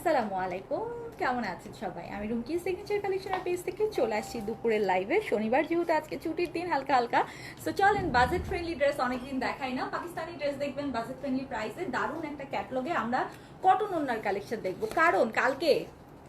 আসসালামু আলাইকুম, কেমন আছেন সবাই? আমি রুমকি সিগনেচার কালেকশনের পেজ থেকে চলে আসছি দুপুরের লাইভে। শনিবার যেহেতু আজকে ছুটির দিন, হালকা হালকা সো চলেন বাজেট ফ্রেন্ডলি ড্রেস অনেকদিন দেখাই না। পাকিস্তানি ড্রেস দেখবেন বাজেট ফ্রেন্ডলি প্রাইসে, দারুণ একটা ক্যাটলগে আমরা কটন ওড়নার কালেকশন দেখবো। কারণ কালকে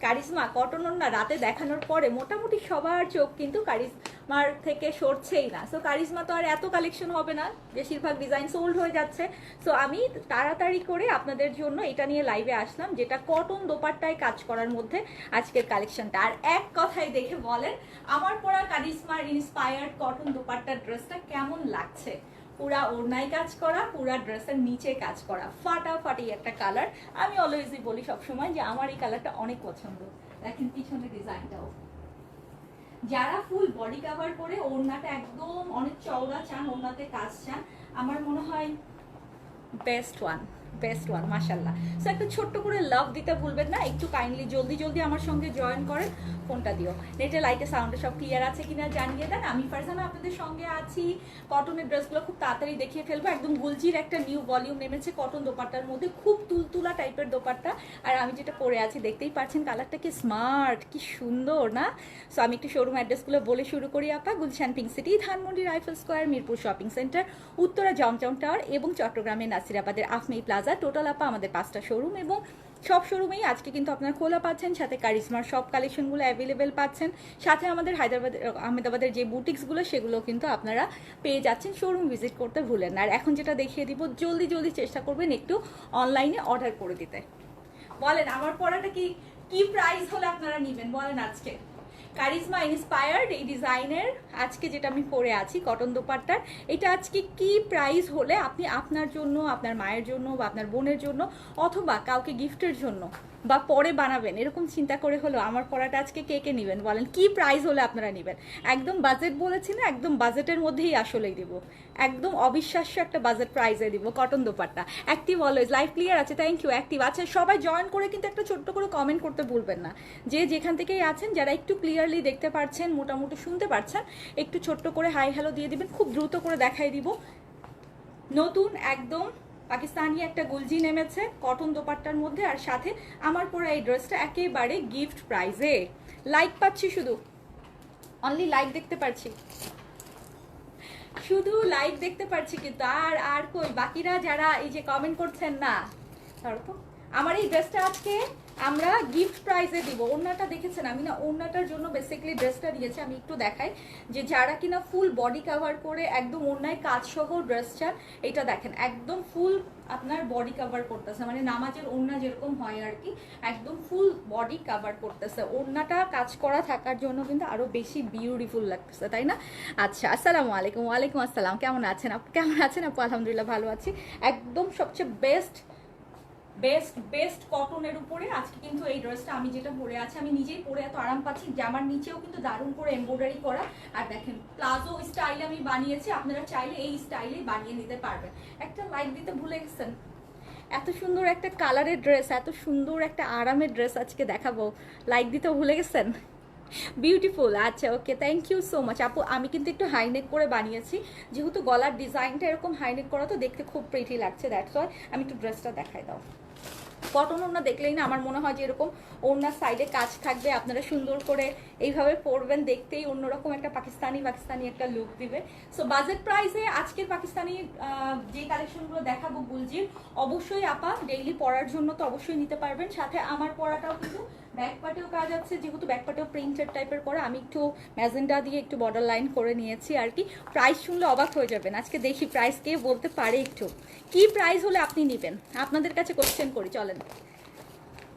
কারিজমা কটন ওড়না রাতে দেখানোর পরে মোটামুটি সবার চোখ কিন্তু কারিজমার থেকে সরছেই না। সো কারিজমা তো আর এত কালেকশন হবে না, বেশিরভাগ ডিজাইন সোল্ড হয়ে যাচ্ছে। সো আমি তাড়াতাড়ি করে আপনাদের জন্য এটা নিয়ে লাইভে আসলাম, যেটা কটন দোপাট্টায় কাজ করার মধ্যে আজকের কালেকশনটা। আর এক কথায় দেখে বলেন আমার পরা কারিজমার ইন্সপায়ার্ড কটন দোপাট্টার ড্রেসটা কেমন লাগছে। পুরা ওড়নায় কাজ করা, পুরা ড্রেসের নিচে কাজ করা, ফাটাফাটি একটা কালার। আমি অলওয়েজই বলি সবসময় যে আমার এই কালারটা অনেক পছন্দ। দেখেন পিছনে ডিজাইনটাও, যারা ফুল বডি কভার করে ওড়নাটা একদম অনেক চওড়া চান, ওড়নাতে কাজ চান, আমার মনে হয় বেস্ট ওয়ান মাশাল্লাহ। সো একটা ছোট্ট করে লাভ দিতে ভুলবেন না, একটু কাইন্ডলি জলদি জলদি আমার সঙ্গে জয়েন করেন। ফোনটা দিও, নেটে লাইটে সাউন্ডে সব ক্লিয়ার আছে কিনা জানিয়ে দেন। আমি ফারজানা আপনাদের সঙ্গে আছি। কটনের ড্রেসগুলো খুব তাড়াতাড়ি দেখিয়ে ফেলবো। একদম গুলজির একটা নিউ ভলিউম নেমেছে কটন দোপাট্টার মধ্যে, খুব তুলতুলা টাইপের দোপাট্টা। আর আমি যেটা পরে আছি দেখতেই পাচ্ছেন, কালারটা কি স্মার্ট, কি সুন্দর না। সো আমি একটু শোরুম অ্যাড্রেসগুলো বলে শুরু করি আপা। Gulshan pink city, Dhanmondi rifle square, Mirpur shopping centre, Uttara Zamzam tower এবং চট্টগ্রামের নাসিরাবাদের আফমি প্লাজা। টোটাল আপা আমাদের 5টা শোরুম এবং সব শোরুমেই আজকে কিন্তু আপনারা খোলা পাচ্ছেন, সাথে কারিজমার সব কালেকশনগুলো অ্যাভেলেবেল পাচ্ছেন। সাথে আমাদের আহমেদাবাদের যে বুটিক্সগুলো সেগুলো কিন্তু আপনারা পেয়ে যাচ্ছেন। শোরুম ভিজিট করতে ভুলেন না। আর এখন যেটা দেখিয়ে দিব, জলদি জলদি চেষ্টা করবেন একটু অনলাইনে অর্ডার করে দিতে। বলেন আমার পড়াটা কি কি প্রাইস হলে আপনারা নেবেন বলেন আজকে? কারিজমা ইন্সপায়ার্ড এই ডিজাইনের আজকে যেটা আমি পরে আছি কটন দোপাট্টার, এটা আজকে কি প্রাইস হলে আপনি আপনার জন্য, আপনার মায়ের জন্য বা আপনার বোনের জন্য অথবা কাউকে গিফটের জন্য বা পরে বানাবেন এরকম চিন্তা করে হলো আমার পরাটা আজকে কে কে নেবেন বলেন? কি প্রাইস হলে আপনারা নেবেন? একদম বাজেট বলেছি না, একদম বাজেটের মধ্যেই আসলেই দিব, একদম অবিশ্বাস্য একটা বাজেট প্রাইসে দিব cotton dupatta. Active always, live clear আছে, থ্যাংক ইউ অ্যাক্টিভ। আচ্ছা সবাই জয়েন করে কিন্তু একটা ছোট্ট করে কমেন্ট করতে ভুলবেন না, যে যেখান থেকেই আছেন, যারা একটু ক্লিয়ারলি দেখতে পাচ্ছেন, মোটামুটি শুনতে পাচ্ছেন, একটু ছোট্ট করে হাই হ্যালো দিয়ে দিবেন। খুব দ্রুত করে দেখাই দিব, নতুন একদম পাকিস্তানি একটা গুলজি নেমেছে কটন দোপাট্টার মধ্যে, আর সাথে আমার পরা এই ড্রেসটা একেবারে গিফট প্রাইজে। লাইক পাচ্ছি, শুধু অনলি লাইক দেখতে পাচ্ছি, শুধু লাইক দেখতে পাচ্ছি কিন্তু আর আর কই বাকিরা যারা এই যে কমেন্ট করছেন না। তো আমার এই ড্রেসটা আজকে আমরা গিফট প্রাইজে দিব। ওড়নাটা দেখেছেন, আমি না ওড়নাটার জন্য বেসিক্যালি ড্রেসটা দিয়েছি। আমি একটু দেখাই যে যারা কিনা ফুল বডি কভার করে একদম ওড়নায় কাজ সহ ড্রেস চান, এটা দেখেন একদম ফুল আপনার বডি কভার করতেছে, মানে নামাজের ওড়না যেরকম হয় আর কি, একদম ফুল বডি কভার করতেছে। ওড়নাটা কাজ করা থাকার জন্য কিন্তু আরো বেশি বিউটিফুল লাগতেছে, তাই না? আচ্ছা আসসালামু আলাইকুম। ওয়ালাইকুম আসসালাম, কেমন আছেন আপু? কেমন আছেন আপু? আলহামদুলিল্লাহ ভালো আছি। একদম সবচেয়ে বেস্ট বেস্ট বেস্ট কটনের উপরে আজকে কিন্তু এই ড্রেসটা আমি যেটা পরে আছি, আমি নিজেই পরে এত আরাম পাচ্ছি। জামার নিচেও কিন্তু দারুণ করে এমব্রয়ডারি করা, আর দেখেন প্লাজো স্টাইলে আমি বানিয়েছি, আপনারা চাইলে এই স্টাইলে বানিয়ে নিতে পারবেন। একটা লাইক দিতে ভুলে গেছেন, এত সুন্দর একটা কালারের ড্রেস, এত সুন্দর একটা আরামের ড্রেস আজকে দেখাবো, লাইক দিতে ভুলে গেছেন? বিউটিফুল। আচ্ছা ওকে, থ্যাংক ইউ সো মাচ আপু। আমি কিন্তু একটু হাইনেক করে বানিয়েছি, যেহেতু গলার ডিজাইনটা এরকম হাইনেক করা, তো দেখতে খুব প্রিটি লাগছে, দ্যাটস ওয়াই। আমি একটু ড্রেসটা দেখাই দাও। কটন ওড়না দেখলেই না আমার মনে হয় যে এরকম ওড়নার সাইডে কাজ থাকবে, আপনারা সুন্দর করে এইভাবে পরবেন, দেখতেই অন্যরকম একটা পাকিস্তানি একটা লুক দিবে। সো বাজেট প্রাইসে আজকের পাকিস্তানি যে কালেকশনগুলো দেখাবো গুলজির, অবশ্যই আপা ডেইলি পরার জন্য তো অবশ্যই নিতে পারবেন। সাথে আমার পরাটাও কিন্তু ব্যাক পার্টেও কাজ আছে, যেহেতু ব্যাক পার্টেও প্রিন্টেড টাইপের করা, আমি একটু ম্যাজেন্ডা দিয়ে একটু বর্ডার লাইন করে নিয়েছি আর কি। প্রাইস শুনলে অবাক হয়ে যাবেন। আজকে দেখি প্রাইস কে বলতে পারে, একটু কি প্রাইস হলে আপনি নেবেন, আপনাদের কাছে কোশ্চেন করি চলেন।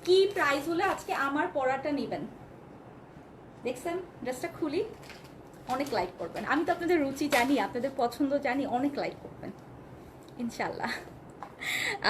কি প্রাইস হলে আজকে আমার পরাটা নেবেন? দেখছেন ড্রেসটা খুলি, অনেক লাইক করবেন। আমি তো আপনাদের রুচি জানি, আপনাদের পছন্দ জানি, অনেক লাইক করবেন ইনশাল্লাহ।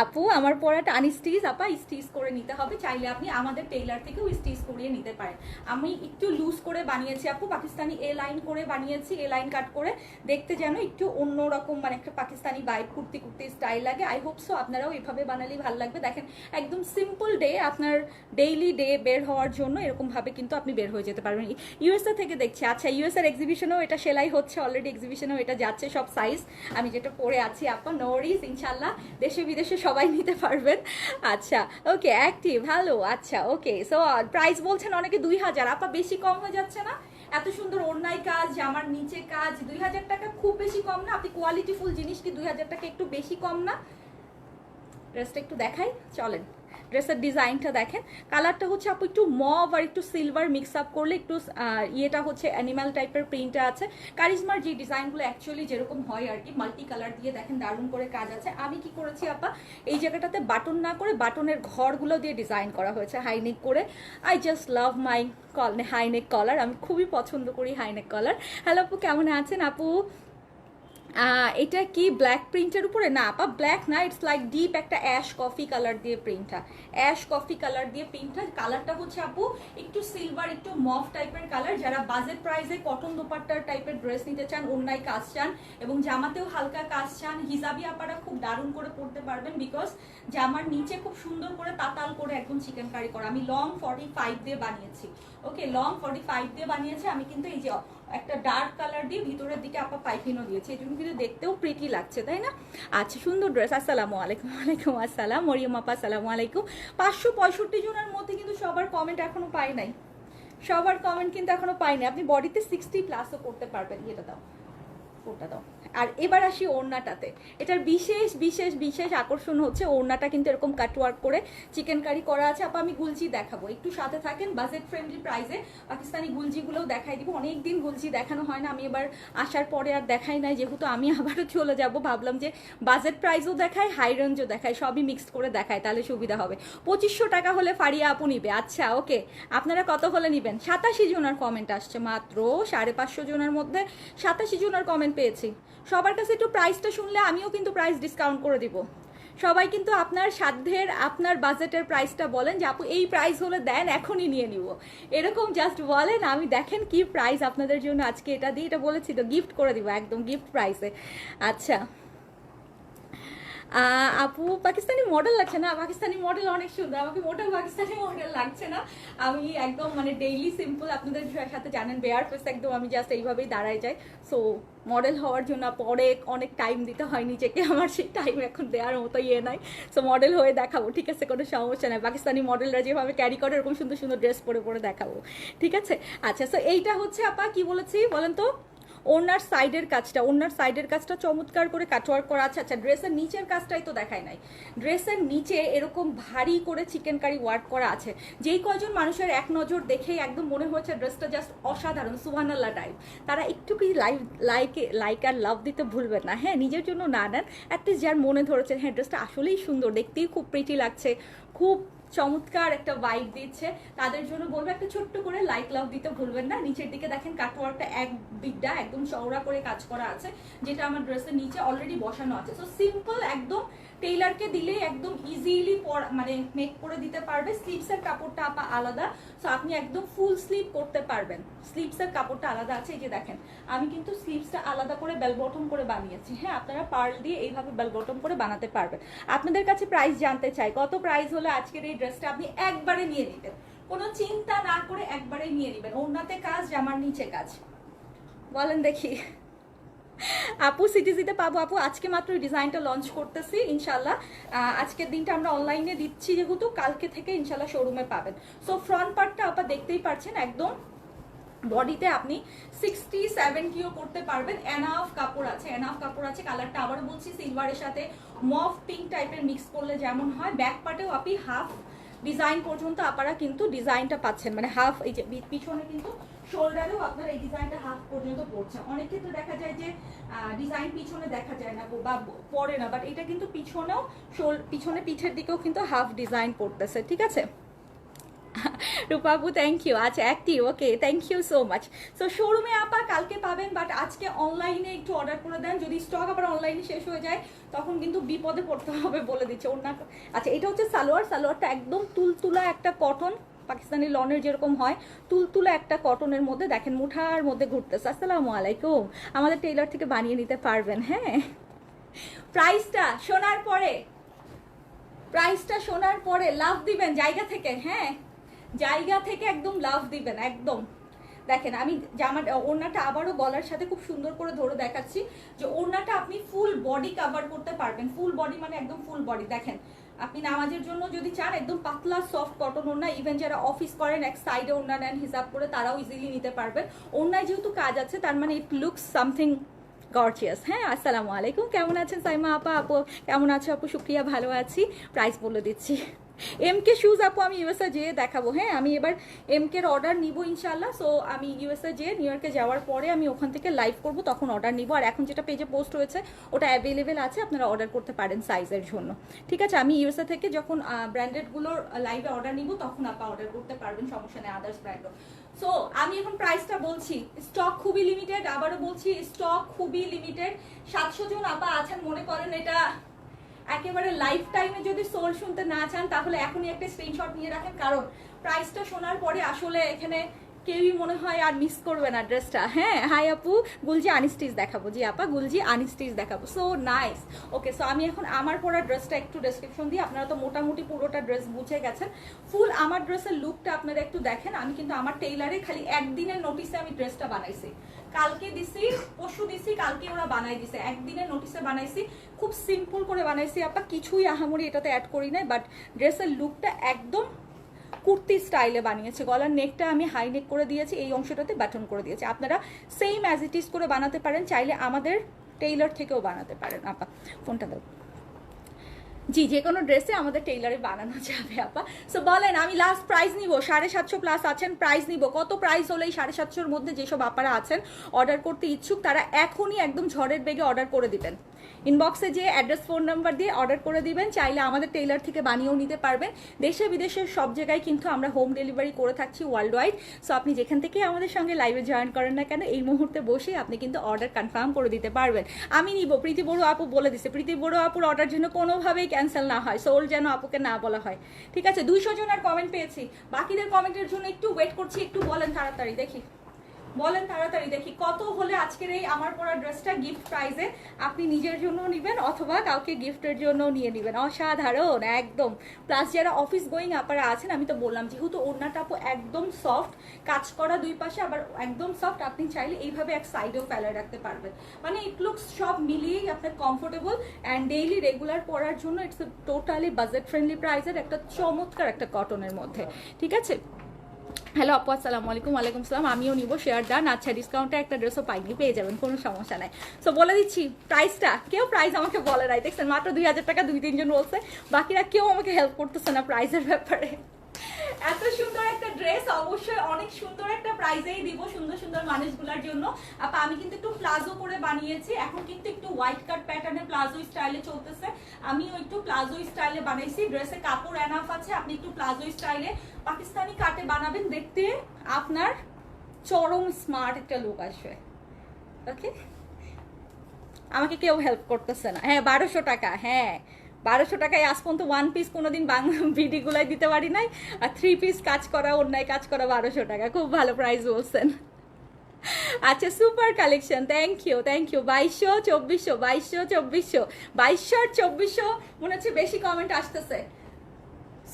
আপু আমার পরাটা আনস্টিচ, আপা স্টিচ করে নিতে হবে, চাইলে আপনি আমাদের টেইলার থেকেও স্টিচ করিয়ে নিতে পারেন। আমি একটু লুজ করে বানিয়েছি আপু, পাকিস্তানি এ লাইন করে বানিয়েছি, এ লাইন কাট করে, দেখতে যেন একটু অন্যরকম, মানে একটা পাকিস্তানি বাইক কুর্তি কুর্তি স্টাইল লাগে। আই হোপ সো আপনারাও এভাবে বানালেই ভালো লাগবে। দেখেন একদম সিম্পল ডে, আপনার ডেইলি ডে বের হওয়ার জন্য এরকমভাবে কিন্তু আপনি বের হয়ে যেতে পারবেন। ইউএসএ থেকে দেখছি, আচ্ছা ইউএসএর এক্সিবিশনেও এটা সেলাই হচ্ছে অলরেডি, এক্সিবিশনেও এটা যাচ্ছে সব সাইজ। আমি যেটা পরে আছি আপা, নো ওয়ারিজ, ইনশাল্লাহ দেশে বিদেশে সবাই নিতে পারবেন। আচ্ছা ওকে, অ্যাক্টিভ, ভালো। আচ্ছা ওকে, সো প্রাইস বলছেন অনেকে 2000, আপা বেশি কম হয়ে যাচ্ছে না? এত সুন্দর ওড়নায় কাজ, জামার নিচে কাজ, 2000 টাকা খুব বেশি কম না? আপনি কোয়ালিটিফুল জিনিস কি 2000 টাকা একটু বেশি কম না? ড্রেসটা একটু দেখাই, চলেন। ড্রেসের ডিজাইনটা দেখেন, কালারটা হচ্ছে আপু একটু মভ আর একটু সিলভার মিক্স আপ করলে একটু ইয়েটা হচ্ছে অ্যানিমাল টাইপের প্রিন্টটা আছে। কারিজমার যে ডিজাইনগুলো অ্যাকচুয়ালি যেরকম হয় আর কি, মাল্টি কালার দিয়ে দেখেন দারুণ করে কাজ আছে। আমি কি করেছি আপা, এই জায়গাটাতে বাটন না করে বাটনের ঘরগুলো দিয়ে ডিজাইন করা হয়েছে হাইনেক করে। I just love my high neck collar, আমি খুবই পছন্দ করি হাইনেক কলার। হ্যালো আপু, কেমন আছেন আপু? এটা কি ব্ল্যাক প্রিন্টের উপরে? না আপা, ব্ল্যাক না, ইটস লাইক ডিপ একটা অ্যাশ কফি কালার দিয়ে প্রিন্টটা, অ্যাশ কফি কালার দিয়ে প্রিন্টটা। কালারটা হচ্ছে আপু একটু সিলভার, একটু মফ টাইপের কালার। যারা বাজেট প্রাইসে কটন দোপাট্টার টাইপের ড্রেস নিতে চান, ওড়নায় কাজ চান এবং জামাতেও হালকা কাজ চান, হিজাবি আপারা খুব দারুণ করে পরতে পারবেন, বিকজ জামার নিচে খুব সুন্দর করে তাতাল করে একদম চিকেন কারি করা। আমি লং 45 দিয়ে বানিয়েছি, ওকে, লং 45 দিয়ে বানিয়েছি আমি। কিন্তু এই যে একটা ডার্ক কালার দিয়ে ভিতরের দিকে আপা পাইপিনও দিয়েছে, এই জন্য কিন্তু দেখতেও প্রিটি লাগছে, তাই না? আচ্ছা, সুন্দর ড্রেস। আসসালামু আলাইকুম। ওয়ালাইকুম আসসালাম মরিয়ম আপা, আসসালামু আলাইকুম। 565 জনের মধ্যে কিন্তু সবার কমেন্ট এখনো পাই নাই, সবার কমেন্ট কিন্তু এখনো পাই নাই। আপনি বডিতে 60+ করতে পারবেন। এটা দাও, ওটা দাও। আর এবার আসি ওড়নাটাতে। এটার বিশেষ বিশেষ বিশেষ আকর্ষণ হচ্ছে ওড়নাটা কিন্তু এরকম কাটওয়ার্ক করে চিকেন কারি করা আছে। আপা আমি গুলজি দেখাবো, একটু সাথে থাকেন। বাজেট ফ্রেন্ডলি প্রাইসে পাকিস্তানি গুলজিগুলোও দেখাই দিব। অনেকদিন গুলজি দেখানো হয় না, আমি এবার আসার পরে আর দেখাই নাই, যেহেতু আমি আবারও চলে যাব, ভাবলাম যে বাজেট প্রাইসও দেখাই, হাই রেঞ্জও দেখাই, সবই মিক্সড করে দেখাই, তাহলে সুবিধা হবে। 2500 টাকা হলে ফারিয়া আপু নিবে। আচ্ছা ওকে, আপনারা কত হলে নিবেন? 87 জনের কমেন্ট আসছে, মাত্র 550 জনের মধ্যে 87 জনের কমেন্ট পেয়েছি। সবার কাছে একটু প্রাইসটা শুনলে আমিও কিন্তু প্রাইস ডিসকাউন্ট করে দিব। সবাই কিন্তু আপনার সাধ্যের, আপনার বাজেটের প্রাইসটা বলেন যে আপু এই প্রাইস হলে দেন, এখনই নিয়ে নিব, এরকম জাস্ট বলেন। আমি দেখেন কি প্রাইস আপনাদের জন্য আজকে এটা দিয়ে, এটা বলেছি তো গিফট করে দিব একদম গিফট প্রাইসে। আচ্ছা আপু পাকিস্তানি মডেল লাগছে না? পাকিস্তানি মডেল অনেক সুন্দর, আমাকে মোটেও পাকিস্তানি মডেল লাগছে না। আমি একদম মানে ডেইলি সিম্পল, আপনাদের সাথে জানেন বেয়ার ফেস একদম, আমি জাস্ট এইভাবেই দাঁড়ায় যাই। সো মডেল হওয়ার জন্য পরে অনেক টাইম দিতে হয় নিজেকে, আমার সেই টাইম এখন দেওয়ার মতো ইয়ে নাই। সো মডেল হয়ে দেখাবো, ঠিক আছে, কোনো সমস্যা নাই। পাকিস্তানি মডেলরা যেভাবে ক্যারি করে এরকম সুন্দর সুন্দর ড্রেস পরে পরে দেখাবো, ঠিক আছে। আচ্ছা, সো এইটা হচ্ছে আপা কি বলেছি বলেন তো, ওনার সাইডের কাজটা, ওনার সাইডের কাজটা চমৎকার করে কাটওয়ার্ক করা আছে। আচ্ছা, ড্রেসের নিচের কাজটাই তো দেখায় নাই। ড্রেসের নিচে এরকম ভারী করে চিকেন কারি ওয়ার্ক করা আছে, যেই কয়জন মানুষের এক নজর দেখেই একদম মনে হয়েছে ড্রেসটা জাস্ট অসাধারণ, সুবহানাল্লাহ টাইপ, তারা একটু কি লাইক আর লাভ দিতে ভুলবেন না। হ্যাঁ, নিজের জন্য না নেন, অ্যাটলিস্ট যার মনে ধরেছে হ্যাঁ ড্রেসটা আসলেই সুন্দর, দেখতেই খুব প্রিটি লাগছে, খুব চমৎকার একটা ভাইব দিচ্ছে, তাদের জন্য বলবো একটা ছোট্ট করে লাইক লাভ দিতে ভুলবেন না। নিচের দিকে দেখেন কাটওয়ার্কটা এক বিড্ডা একদম চওড়া করে কাজ করা আছে, যেটা আমার ড্রেসের নিচে অলরেডি বসানো আছে। সো সিম্পল একদম, টেইলারকে দিলেই একদম ইজিলি মানে মেক করে দিতে পারবে। স্লিভসের কাপড়টা আপা আলাদা, সো আপনি একদম ফুল স্লিভ করতে পারবেন। স্লিভসের কাপড়টা আলাদা আছে, এই যে দেখেন আমি কিন্তু স্লিভসটা আলাদা করে বেল বটম করে বানিয়েছি। হ্যাঁ, আপনারা পার্ল দিয়ে এইভাবে বেল বটম করে বানাতে পারবেন। আপনাদের কাছে প্রাইস জানতে চাই, কত প্রাইস হলে আজকের এই ড্রেসটা আপনি একবারে নিয়ে নিবেন, কোনো চিন্তা না করে একবারে নিয়ে নেবেন। ওড়নাতে কাজ, জামার নিচে কাজ, বলেন দেখি। আপু সিটিজিতে পাবো আপু, আজকে মাত্র ডিজাইনটা লঞ্চ করতেছি ইনশাল্লাহ। আজকের দিনটা আমরা অনলাইনে দিচ্ছি যেহেতু, কালকে থেকে ইনশাল্লাহ শোরুমে পাবেন। সো ফ্রন্ট পার্টটা আপা দেখতেই পাচ্ছেন, একদম বডিতে আপনি 60-70ও করতে পারবেন। এনাফ কাপড় আছে, এনাফ কাপড় আছে। কালারটা আবারও বলছি, সিলভারের সাথে মফ পিঙ্ক টাইপের মিক্স করলে যেমন হয়। ব্যাক পার্টেও আপনি হাফ ডিজাইন পর্যন্ত আপনারা কিন্তু ডিজাইনটা পাচ্ছেন, মানে হাফ, এই যে পিছনে কিন্তু শোল্ডারেও আপনারা এই ডিজাইনটা হাফ পর্যন্ত পড়ছে। অনেক ক্ষেত্রে দেখা যায় যে ডিজাইন পিছনে দেখা যায় না বা পরে না, বাট এটা কিন্তু পিছনেও পিছনে পিঠের দিকেও কিন্তু হাফ ডিজাইন পড়তেছে, ঠিক আছে। রূপাবু থ্যাংক ইউ। আচ্ছা active, okay, thank you so much. So শোরুমে আপা কালকে পাবেন, বাট আজকে অনলাইনে একটু অর্ডার করে দেন, যদি স্টক আবার অনলাইনে শেষ হয়ে যায় তখন কিন্তু বিপদে পড়তে হবে বলে দিচ্ছে। ওর না, আচ্ছা এটা হচ্ছে সালোয়ার, সালোয়ারটা একদম তুলতুলা একটা কটন, পাকিস্তানি লনের যেরকম হয় তুলতুলা একটা কটনের মধ্যে, দেখেন মুঠার মধ্যে ঘুরতেছে। আসসালামু আলাইকুম, আমাদের টেইলার থেকে বানিয়ে নিতে পারবেন। হ্যাঁ, প্রাইসটা শোনার পরে, প্রাইসটা শোনার পরে লাভ দিবেন জায়গা থেকে, হ্যাঁ জায়গা থেকে একদম লাভ দিবেন একদম। দেখেন আমি জামার ওড়নাটা আবারও গলার সাথে খুব সুন্দর করে ধরে দেখাচ্ছি যে ওড়নাটা আপনি ফুল বডি কভার করতে পারবেন। ফুল বডি মানে একদম ফুল বডি। দেখেন আপনি নামাজের জন্য যদি চান একদম পাতলা সফট কটন ওড়না, ইভেন যারা অফিস করেন এক সাইডে ওড়না নেন হিসাব করে তারাও ইজিলি নিতে পারবেন। ওড়নায় যেহেতু কাজ আছে তার মানে ইট লুকস সামথিং গর্জিয়াস। হ্যাঁ, আসসালামু আলাইকুম, কেমন আছেন সাইমা আপা? আপু কেমন আছো? আপু শুক্রিয়া, ভালো আছি। প্রাইস বলে দিচ্ছি। এমকে শুজ আপু আমি ইউএসএ যেয়ে দেখাবো। হ্যাঁ, আমি এবার এমকের অর্ডার নিব ইনশাল্লাহ। সো আমি ইউএসএ যেয়ে নিউ ইয়র্কে যাওয়ার পরে আমি ওখান থেকে লাইভ করব, তখন অর্ডার নিব। আর এখন যেটা পেজে পোস্ট হয়েছে ওটা অ্যাভেলেবেল আছে, আপনারা অর্ডার করতে পারেন সাইজের জন্য। ঠিক আছে, আমি ইউএসএ থেকে যখন ব্র্যান্ডেডগুলোর লাইভে অর্ডার নিব তখন আপা অর্ডার করতে পারবেন, সমস্যা নেই, আদার্স ব্র্যান্ডও। সো আমি এখন প্রাইসটা বলছি, স্টক খুবই লিমিটেড, আবারও বলছি স্টক খুবই লিমিটেড। 700 জন আপা আছেন, মনে করেন এটা একেবারে লাইফ টাইমে যদি সোল শুনতে না চান তাহলে এখনই একটা স্ক্রিনশট নিয়ে রাখেন, কারণ প্রাইসটা শোনার পরে আসলে এখানে কেউই মনে হয় আর মিস করবে না ড্রেসটা। হ্যাঁ, হাই আপু, গুলজি আনিস্টিচ দেখাবো। জি আপা, গুলজি আনিস্টিচ দেখাবো। So nice. ওকে, সো আমি এখন আমার পরা ড্রেসটা একটু ডেসক্রিপশন দিই। আপনারা তো মোটামুটি পুরোটা ড্রেস বুঝে গেছেন। ফুল আমার ড্রেসের লুকটা আপনারা একটু দেখেন। আমি কিন্তু আমার টেইলারে খালি একদিনের নোটিসে আমি ড্রেসটা বানাইছি, কালকে দিছি, পরশু দিছি, কালকে ওরা বানাই দিছে, একদিনের নোটিসে বানাইছি। খুব সিম্পল করে বানাইছি আপা, কিছুই আহামরি এটাতে অ্যাড করি নাই, বাট ড্রেসের লুকটা একদম কুর্তি স্টাইলে বানিয়েছে। গলার নেকটা আমি হাই নেক করে দিয়েছি, এই অংশটাতে বাটন করে দিয়েছি। আপনারা সেম অ্যাজ ইট ইজ করে বানাতে পারেন, চাইলে আমাদের টেইলার থেকেও বানাতে পারেন। আপা ফোনটা দাও। জি, যে কোনো ড্রেসে আমাদের টেইলারে বানানো যাবে আপা। সো বলেন, আমি লাস্ট প্রাইস নিব 750 প্লাস আছেন, প্রাইস নিব কত? প্রাইস হলে এই 750-র মধ্যে যেসব আপারা আছেন অর্ডার করতে ইচ্ছুক তারা এখনই একদম ঝড়ের বেগে অর্ডার করে দিবেন। ইনবক্সে যে অ্যাড্রেস ফোন নাম্বার দিয়ে অর্ডার করে দিবেন, চাইলে আমাদের টেইলার থেকে বানিয়েও নিতে পারবেন। দেশে বিদেশের সব জায়গায় কিন্তু আমরা হোম ডেলিভারি করে থাকছি ওয়ার্ল্ড ওয়াইড। সো আপনি যেখান থেকে আমাদের সঙ্গে লাইভে জয়েন করেন না কেন, এই মুহূর্তে বসে আপনি কিন্তু অর্ডার কনফার্ম করে দিতে পারবেন। আমি নিব, প্রীতি বড়ুয়া আপু বলে দিছে, প্রীতি বড়ুয়া আপুর অর্ডার যেন কোনোভাবেই ক্যান্সেল না হয়, সোল যেন আপুকে না বলা হয়। ঠিক আছে, 200 জনের কমেন্ট পেয়েছি, বাকিদের কমেন্টের জন্য একটু ওয়েট করছি। একটু বলেন তাড়াতাড়ি দেখি, বলেন তাড়াতাড়ি দেখি কত হলে আজকের এই আমার পরা ড্রেসটা গিফট প্রাইজে আপনি নিজের জন্য নেবেন অথবা কাউকে গিফটের জন্য নিয়ে নেবেন। অসাধারণ একদম। প্লাস যারা অফিস গোয়িং আপনারা আছেন, আমি তো বললাম যেহেতু ওড়নাটা আপু একদম সফট, কাজ করা দুই পাশে আবার একদম সফট, আপনি চাইলে এইভাবে এক সাইডেও ফেলায় রাখতে পারবেন। মানে ইট লুকস সব মিলিয়েই আপনার কমফোর্টেবল অ্যান্ড ডেইলি রেগুলার পরার জন্য ইটস টোটালি বাজেট ফ্রেন্ডলি প্রাইসের একটা চমৎকার একটা কটনের মধ্যে। ঠিক আছে, হ্যালো আপু, আসসালামু আলাইকুম। ওয়ালাইকুম সালাম। আমিও নিব, শেয়ার ডান। আচ্ছা, ডিসকাউন্টে একটা ড্রেসও পাইনি, পেয়ে যাবেন, কোনো সমস্যা নাই। সো বলে দিচ্ছি প্রাইসটা, কেউ প্রাইস আমাকে বলে নাই, দেখছেন মাত্র 2000 টাকা 2-3 জন বলছে, বাকিরা কেউ আমাকে হেল্প করতেছে না প্রাইসের ব্যাপারে। এত সুন্দর একটা ড্রেস অবশ্যই অনেক সুন্দর একটা প্রাইজেই দিব সুন্দর সুন্দর মানুষগুলোর জন্য। আপা আমি কিন্তু একটু প্লাজো করে বানিয়েছি, এখন কিন্তু একটু হোয়াইট কাট প্যাটার্নে প্লাজো স্টাইলে চলতেছে, আমিও একটু প্লাজো স্টাইলে বানাইছি। ড্রেসে কাপড় এনাফ আছে, আপনি একটু প্লাজো স্টাইলে পাকিস্তানি কাটে বানাবেন, দেখতে আপনার চরম স্মার্ট একটা লুক আসবে। ওকে, আমাকে কেউ হেল্প করতেছে না। হ্যাঁ, 1200 টাকা। হ্যাঁ, 1200 টাকায় আজ পর্যন্ত 1 পিস কোনোদিন বাংলা ভিডিগুলাই দিতে পারি নাই, আর 3 পিস কাজ করা, অন্যায় কাজ করা 1200 টাকা। খুব ভালো প্রাইস বলছেন। আচ্ছা, super collection, thank you thank you. 2200, 2400, 2200, 2400, 2200 আর 2400 মনে হচ্ছে বেশি কমেন্ট আসতেছে।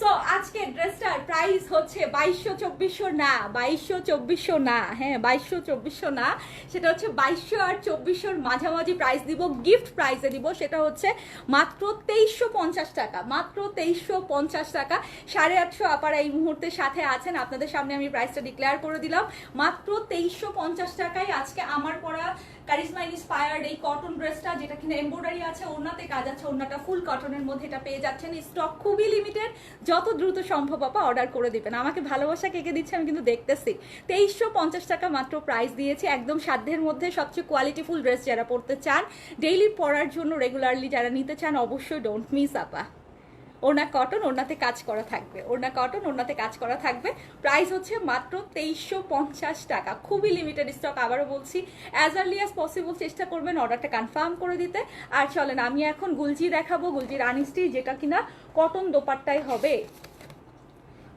সো আজকে ড্রেসটার প্রাইস হচ্ছে 2200, 2400 না, 2200, 2400 না। হ্যাঁ, 2200, 2400 না, সেটা হচ্ছে 2200 আর 2400-র মাঝামাঝি প্রাইস দিব, গিফট প্রাইসে দিব। সেটা হচ্ছে মাত্র 2350 টাকা, মাত্র 2350 টাকা। 850 আপারা এই মুহূর্তে সাথে আছেন, আপনাদের সামনে আমি প্রাইসটা ডিক্লেয়ার করে দিলাম। মাত্র 2350 টাকায় আজকে আমার পরা কারিজমা ইন্সপায়ার্ড এই কটন ড্রেসটা, যেটা কিনা এমব্রয়ডারি আছে, ওড়নাতে কাজ আছে, ওড়নাটা ফুল কটনের মধ্যে এটা পেয়ে যাচ্ছেন। স্টক খুবই লিমিটেড, যত দ্রুত সম্ভব আপা অর্ডার করে দিবেন। আমাকে ভালোবাসা কে কে দিচ্ছে আমি কিন্তু দেখতেছি। 2350 টাকা মাত্র প্রাইস দিয়েছি, একদম সাধ্যের মধ্যে। সবচেয়ে কোয়ালিটিফুল ড্রেস যারা পরতে চান, ডেইলি পরার জন্য রেগুলারলি যারা নিতে চান, অবশ্যই ডোন্ট মিস আপা। ওড়না কটন, ওড়নাতে কাজ করা থাকবে, ওড়না কটন, ওড়নাতে কাজ করা থাকবে। প্রাইস হচ্ছে মাত্র 2350 টাকা, খুবই লিমিটেড স্টক। আবারও বলছি, অ্যাজ আর্লি অ্যাজ পসিবল চেষ্টা করবেন অর্ডারটা কনফার্ম করে দিতে। আর চলেন আমি এখন গুলজি দেখাবো, গুলজির আনিস্টি, যেটা কিনা কটন দোপাট্টাই হবে।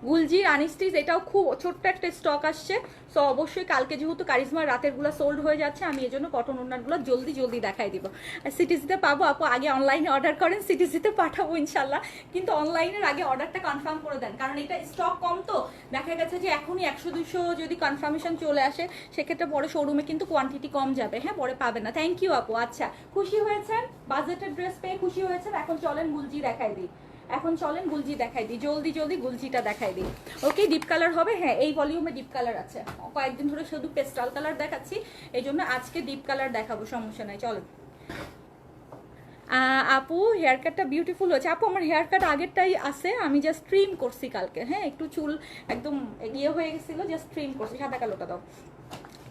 গুলজির আনিস্টিজ এটাও খুব ছোট্ট একটা স্টক আসছে। সো অবশ্যই কালকে যেহেতু কারিজমার রাতেরগুলো সোল্ড হয়ে যাচ্ছে, আমি এজন্য কটন ওনারগুলো জলদি জলদি দেখাই দিব। আর সিটিসিতে পাবো আপু, আগে অনলাইনে অর্ডার করেন, সিটিসিতে পাঠাবো ইনশাল্লাহ, কিন্তু অনলাইনের আগে অর্ডারটা কনফার্ম করে দেন, কারণ এটা স্টক কম তো দেখা গেছে যে এখনই 100-200 যদি কনফার্মেশন চলে আসে সেক্ষেত্রে পরে শোরুমে কিন্তু কোয়ান্টিটি কম যাবে, হ্যাঁ পরে পাবে না। থ্যাংক ইউ আপু। আচ্ছা খুশি হয়েছেন, বাজেটের ড্রেস পেয়ে খুশি হয়েছেন, এখন চলেন গুলজি দেখাই দিই, এখন চলেন গুলজি দেখাই দিই, জলদি জলদি গুলজিটা দেখাই দিই। ওকে ডিপ কালার হবে, হ্যাঁ এই ভলিউমে ডিপ কালার আছে, কয়েকদিন ধরে শুধু পেস্টাল কালার দেখাচ্ছি, এই জন্য আজকে ডিপ কালার দেখাবো, সমস্যা নাই চলেন। আপু হেয়ার কাটটা বিউটিফুল হয়েছে আপু, আমার হেয়ার কাট আগেরটাই আছে, আমি জাস্ট ট্রিম করছি কালকে, হ্যাঁ একটু চুল একদম ইয়ে হয়ে গেছিল, জাস্ট ট্রিম করছি। সাদা কালোটা দাও,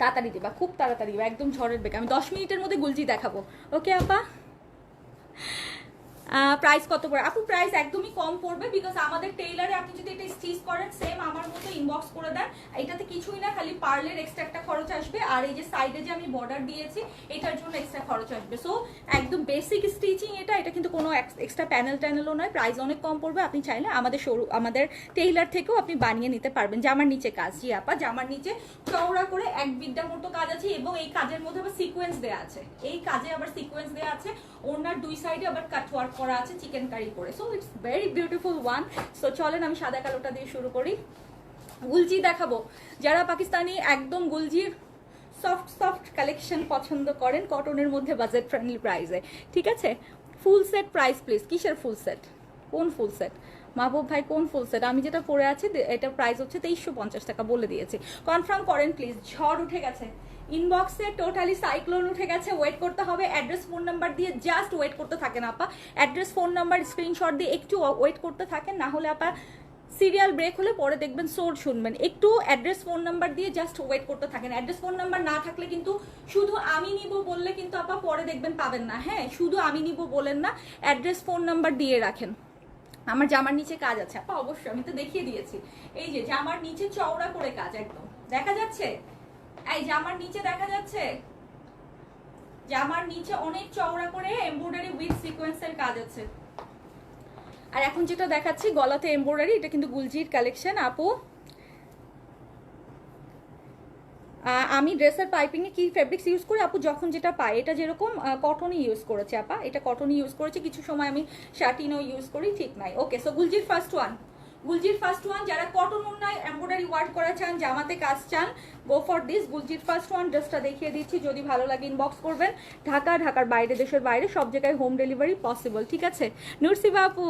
তাড়াতাড়ি দিবা, খুব তাড়াতাড়ি দিবা, একদম ঝড়ের বেগে, আমি 10 মিনিটের মধ্যে গুলজি দেখাবো। ওকে আপা, প্রাইস কত পড়ে আপু? প্রাইস একদমই কম পড়বে, বিকজ আমাদের টেইলারে আপনি যদি এটা স্টিচ করেন সেম আমার মতো ইনবক্স করে দেন, এটাতে কিছুই না, খালি পার্লের এক্সট্রা একটা খরচ আসবে, আর এই যে সাইডে যে আমি বর্ডার দিয়েছি এটার জন্য এক্সট্রা খরচ আসবে। সো একদম বেসিক স্টিচিং এটা কিন্তু কোনো এক্সট্রা প্যানেল ট্যানেলও নয়, প্রাইস অনেক কম পড়বে। আপনি চাইলে আমাদের টেইলার থেকেও আপনি বানিয়ে নিতে পারবেন। জামার নিচে কাজ, জি আপা জামার নিচে চওড়া করে এক বিদ্যার মতো কাজ আছে, এবং এই কাজের মধ্যে আবার সিকোয়েন্স দেওয়া আছে, এই কাজে আবার সিকোয়েন্স দেওয়া আছে, ওনার দুই সাইডে আবার কাট ওয়ার্ক করা আছে চিকেন কারি করে। So it's very beautiful one. So চলেন আমি সাদা কালোটা দিয়ে শুরু করি। গুলজি দেখাবো, যারা পাকিস্তানি একদম গুলজির সফট সফট কালেকশন পছন্দ করেন কটনের মধ্যে বাজেট ফ্রেন্ডলি প্রাইসে, ঠিক আছে। ফুল সেট প্রাইস প্লিজ, কিসের ফুল সেট, কোন ফুল সেট মাহবুব ভাই, কোন ফুল সেট? আমি যেটা পরে আছি এটা প্রাইস হচ্ছে 2350 টাকা বলে দিয়েছি, কনফার্ম করেন প্লিজ। ঝড় উঠে গেছে ইনবক্সে, টোটালি সাইক্লোন উঠে গেছে, ওয়েট করতে হবে, অ্যাড্রেস ফোন নাম্বার দিয়ে জাস্ট ওয়েট করতে থাকেন আপা, অ্যাড্রেস ফোন নাম্বার স্ক্রিনশট দিয়ে একটু ওয়েট করতে থাকেন, না হলে আপা সিরিয়াল ব্রেক হলে পরে দেখবেন সোর শুনবেন। একটু অ্যাড্রেস ফোন নাম্বার দিয়ে জাস্ট ওয়েট করতে থাকেন, অ্যাড্রেস ফোন নাম্বার না থাকলে কিন্তু শুধু আমি নিব বললে কিন্তু আপা পরে দেখবেন পাবেন না, হ্যাঁ শুধু আমি নিব বলেন না, অ্যাড্রেস ফোন নাম্বার দিয়ে রাখেন। আমার জামার নিচে কাজ আছে আপা, অবশ্যই আমি তো দেখিয়ে দিয়েছি, এই যে জামার নিচে চওড়া করে কাজ, একদম দেখা যাচ্ছে, এই জামার নিচে দেখা যাচ্ছে, জামার নিচে অনেক চওড়া করে এমব্রয়ডারি উইথ সিকোয়েন্সের কাজ আছে। আর এখন যেটা দেখাচ্ছি গলাতে এমব্রয়ডারি, এটা কিন্তু গুলজির কালেকশন আপু। আমি ড্রেসের পাইপিংয়ে কি ফেব্রিক্স ইউজ করি আপু? যখন যেটা পাই, এটা যেরকম কটনই ইউজ করেছে আপা, এটা কটনই ইউজ করেছে, কিছু সময় আমি শার্টিনও ইউজ করি, ঠিক নাই। ওকে সো গুলজির ফার্স্ট ওয়ান, গুলজির ফার্স্ট ওয়ান, যারা কটন উন্নয় এমব্রয়ডারি ওয়ার্ক করা চান, জামাতে কাজ চান, গো ফর দিস। গুলজির ফার্স্ট ওয়ান, ড্রেসটা দেখিয়ে দিচ্ছি, যদি ভালো লাগে ইনবক্স করবেন। ঢাকার বাইরে, দেশের বাইরে সব জায়গায় হোম ডেলিভারি পসিবল, ঠিক আছে। নুরসিবা আপু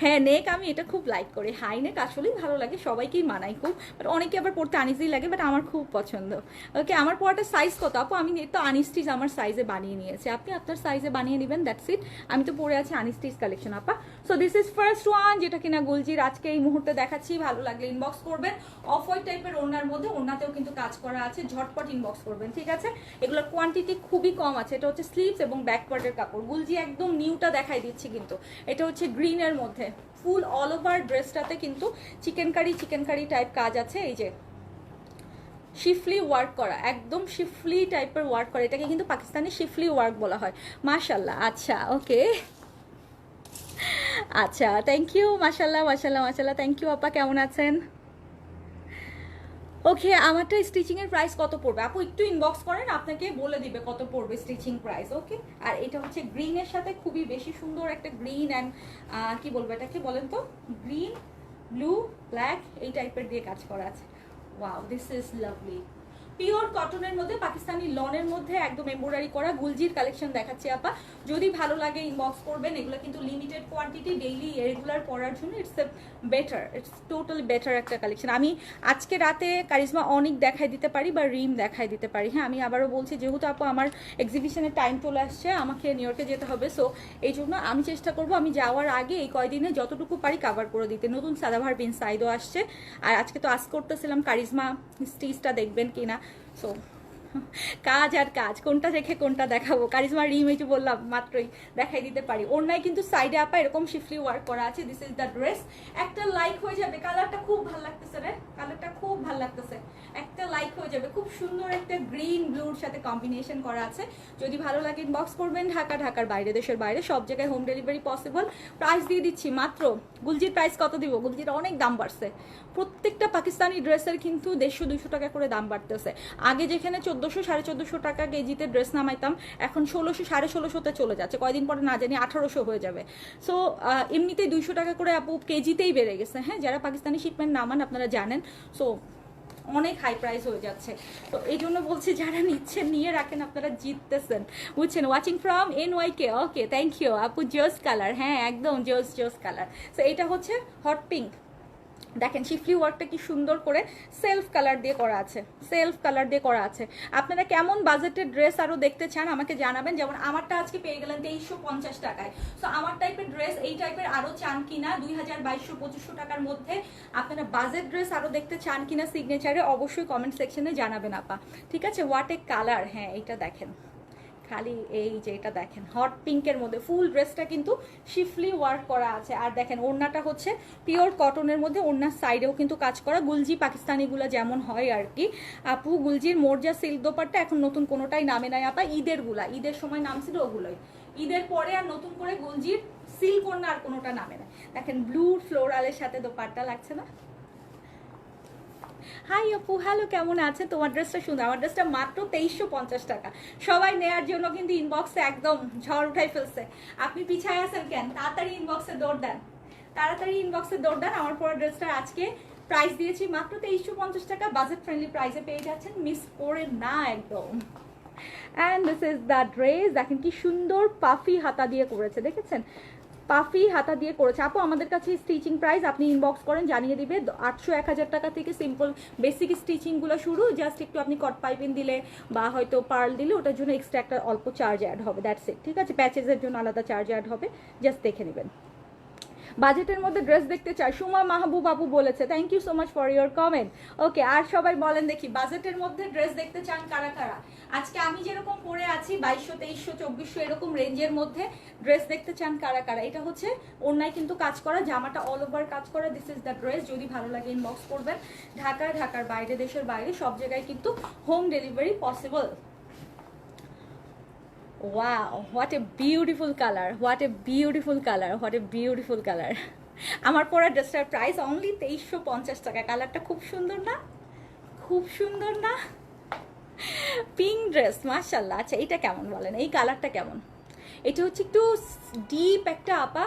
হ্যাঁ নেক আমি এটা খুব লাইক করি, হাই নেক আসলেই ভালো লাগে, সবাইকেই মানাই খুব, বাট অনেকে আবার পড়তে আনইজি লাগে, বাট আমার খুব পছন্দ। ওকে আমার পড়াটা সাইজ কত আপু? আমি তো আনস্টিচ আমার সাইজে বানিয়ে নিয়েছি, আপনি আপনার সাইজে বানিয়ে নেবেন, দ্যাটস ইট। আমি তো পরে আছি আনস্টিচ কালেকশন আপা। So this is first one, যেটা কিনা গুলজির আজকে এই মুহূর্তে দেখাচ্ছি, ভালো লাগলে ইনবক্স করবেন। অফ হোয়াইট টাইপের ওড়নার মধ্যে, ওড়নাতেও কিন্তু কাজ করা আছে, ঝটপট ইনবক্স করবেন, ঠিক আছে। এগুলোর কোয়ান্টিটি খুবই কম আছে, এটা হচ্ছে স্লিভস এবং ব্যাক পার্টের কাপড়। গুলজি একদম নিউটা দেখাই দিচ্ছি, কিন্তু এটা হচ্ছে গ্রিনের মধ্যে, ফুল অল ওভার ড্রেসটাতে কিন্তু চিকেন কারি টাইপ কাজ আছে, এই যে শিফলি ওয়ার্ক করা, একদম শিফলি টাইপের ওয়ার্ক করা, এটাকে কিন্তু পাকিস্তানি শিফলি ওয়ার্ক বলা হয়। মাশাল্লাহ, আচ্ছা ওকে, আচ্ছা থ্যাংক ইউ, মাশাল্লাহ মাশাল্লাহ মাশাল্লাহ, থ্যাংক ইউ আপা, কেমন আছেন? ওকে আমারটা স্টিচিংয়ের প্রাইস কত পড়বে আপু? একটু ইনবক্স করেন, আপনাকে বলে দিবে কত পড়বে স্টিচিং প্রাইস। ওকে আর এটা হচ্ছে গ্রিনের সাথে খুবই বেশি সুন্দর একটা গ্রিন অ্যান্ড কি বলবো এটাকে বলেন তো, গ্রিন ব্লু ব্ল্যাক এই টাইপের দিয়ে কাজ করা আছে। Wow this is lovely, pure কটনের মধ্যে পাকিস্তানি লনের মধ্যে একদম এমব্রয়ডারি করা গুলজির কালেকশন দেখাচ্ছি আপা, যদি ভালো লাগে ইনবক্স করবেন। এগুলো কিন্তু লিমিটেড কোয়ান্টিটি, ডেইলি রেগুলার পরার জন্য it's a better, it's totally better একটা কালেকশন। আমি আজকে রাতে কারিজমা অনেক দেখাই দিতে পারি বা রিম দেখাই দিতে পারি, হ্যাঁ আমি আবারও বলছি, যেহেতু আপু আমার এক্সিবিশনের টাইম চলে আসছে, আমাকে নিউ ইয়র্কে যেতে হবে, সো এই জন্য আমি চেষ্টা করবো আমি যাওয়ার আগে এই কয়দিনে যতটুকু পারি কাভার করে দিতে। নতুন সাদাভার বিন সাইদও আসছে, আর আজকে তো আজ করতেছিলাম কারিজমা স্টিচটা দেখবেন কিনা, সো কাজ আর কাজ, কোনটা রেখে কোনটা দেখাবো। কারিজমা রিইমেজ বললাম মাত্রই দেখাই দিতে পারি। ওড়নায় কিন্তু সাইডে আপা এরকম শিফলি ওয়ার্ক করা আছে। This is the dress. একটা লাইক হয়ে যাবে, কালারটা খুব ভালো লাগতেছে রে, কালারটা খুব ভালো লাগতেছে, একটা লাইক হয়ে যাবে। খুব সুন্দর একটা গ্রিন ব্লুর সাথে কম্বিনেশন করা আছে। যদি ভালো লাগে ইনবক্স করবেন। ঢাকার বাইরে, দেশের বাইরে সব জায়গায় হোম ডেলিভারি পসিবল। প্রাইস দিয়ে দিচ্ছি মাত্র, গুলজির প্রাইস কত দিব? গুলজির অনেক দাম বাড়ছে, প্রত্যেকটা পাকিস্তানি ড্রেসের কিন্তু 150-200 টাকা করে দাম বাড়তেছে। আগে যেখানে 1400-1450 টাকা কেজিতে ড্রেস নামাইতাম, এখন 1600-1650-তে চলে যাচ্ছে। কয়দিন পরে না জানি 1800 হয়ে যাবে। সো এমনিতেই 200 টাকা করে আপু কেজিতেই বেড়ে গেছে। হ্যাঁ, যারা পাকিস্তানি শিপমেন্ট নামান আপনারা জানেন। সো অনেক হাই প্রাইস হয়ে যাচ্ছে। তো এই জন্য বলছি যারা নিচ্ছেন নিয়ে রাখেন, আপনারা জিততেছেন, বুঝছেন। Watching from NYK, okay, thank you আপু। জোস কালার, হ্যাঁ একদম জোস কালার। সো এটা হচ্ছে হট পিঙ্ক। দেখেন শিফলি ওয়ার্কটা কি সুন্দর করে সেলফ কালার দিয়ে করা আছে, সেলফ কালার দিয়ে করা আছে। আপনারা কেমন বাজেটের ড্রেস আরও দেখতে চান আমাকে জানাবেন। যেমন আমারটা আজকে পেয়ে গেলেন 2350 টাকায়। সো আমার টাইপের ড্রেস, এই টাইপের আরও চান কিনা 2200-2500 টাকার মধ্যে আপনারা বাজেট ড্রেস আরও দেখতে চান কিনা সিগনেচারে অবশ্যই কমেন্ট সেকশনে জানাবেন আপা, ঠিক আছে। হোয়াট এ কালার, হ্যাঁ এইটা দেখেন, খালি এই যে এটা দেখেন হট পিঙ্কের মধ্যে ফুল ড্রেসটা কিন্তু শিফলি ওয়ার্ক করা আছে। আর দেখেন ওড়নাটা হচ্ছে পিওর কটনের মধ্যে, ওড়নার সাইডেও কিন্তু কাজ করা। গুলজি পাকিস্তানিগুলো যেমন হয় আর কি আপু। গুলজির মোরজা সিল্ক দোপাট্টা এখন নতুন কোনোটাই নামে নাই আপা। ঈদের সময় নামছিল ওগুলোই, ঈদের পরে আর নতুন করে গুলজির সিল্ক ওড়না আর কোনোটা নামে না। দেখেন ব্লু ফ্লোরালের সাথে দোপাট্টা লাগছে না? হাই আপু, হ্যালো, কেমন আছে? তোমার ড্রেসটা সুন্দর। আমার ড্রেসটা মাত্র 2350 টাকা। সবাই নেয়ার জন্য কিন্তু ইনবক্সে একদম ঝড় উঠাই ফেলছে। আপনি পিছায় আছেন কেন? তাড়াতাড়ি ইনবক্সে দৌড় দেন, তাড়াতাড়ি ইনবক্সে দৌড় দেন। আমার পরে ড্রেসটা আজকে প্রাইস দিয়েছি মাত্র 2350 টাকা। বাজেট ফ্রেন্ডলি প্রাইসে পেয়ে যাচ্ছেন, মিস করে না একদম। And this is the dress. দেখেন কি সুন্দর পাফি হাতা দিয়ে করেছে, দেখেছেন? পাফি হাতা দিয়ে করেছে আপু। আমাদের কাছে স্টিচিং প্রাইস আপনি ইনবক্স করেন, জানিয়ে দিবে। 800-1000 টাকা থেকে সিম্পল বেসিক স্টিচিংগুলো শুরু। জাস্ট একটু আপনি কট পাইপিং দিলে বা হয়তো পার্ল দিলে ওটার জন্য এক্সট্রা একটা অল্প চার্জ অ্যাড হবে, দ্যাটস ইট, ঠিক আছে। প্যাচেসের জন্য আলাদা চার্জ অ্যাড হবে, জাস্ট দেখে নেবেন। বাজেটের মধ্যে ড্রেস দেখতে চাই, সুমা মাহবুব আপু বলেছে। Thank you so much for your comment. Okay, আর সবাই বলেন দেখি বাজেটের মধ্যে ড্রেস দেখতে চান কারা কারা। আজকে আমি যেরকম পরে আছি 2200-2300-2400 এরকম রেঞ্জের মধ্যে ড্রেস দেখতে চান কারা কারা। এটা হচ্ছে ওড়নায় কিন্তু কাজ করা, জামাটা অল ওভার কাজ করা। This is the dress. যদি ভালো লাগে ইনবক্স করবেন। ঢাকার বাইরে, দেশের বাইরে সব জায়গায় কিন্তু home delivery possible. Wow, what a beautiful color, what a beautiful color, what a beautiful color. আমার পরা ড্রেসটার প্রাইস অনলি 2350 টাকা। কালারটা খুব সুন্দর না? খুব সুন্দর না? পিঙ্ক ড্রেস, মাশাআল্লাহ। আচ্ছা এটা কেমন বলেন, এই কালারটা কেমন? এটা হচ্ছে একটু ডিপ একটা আপা,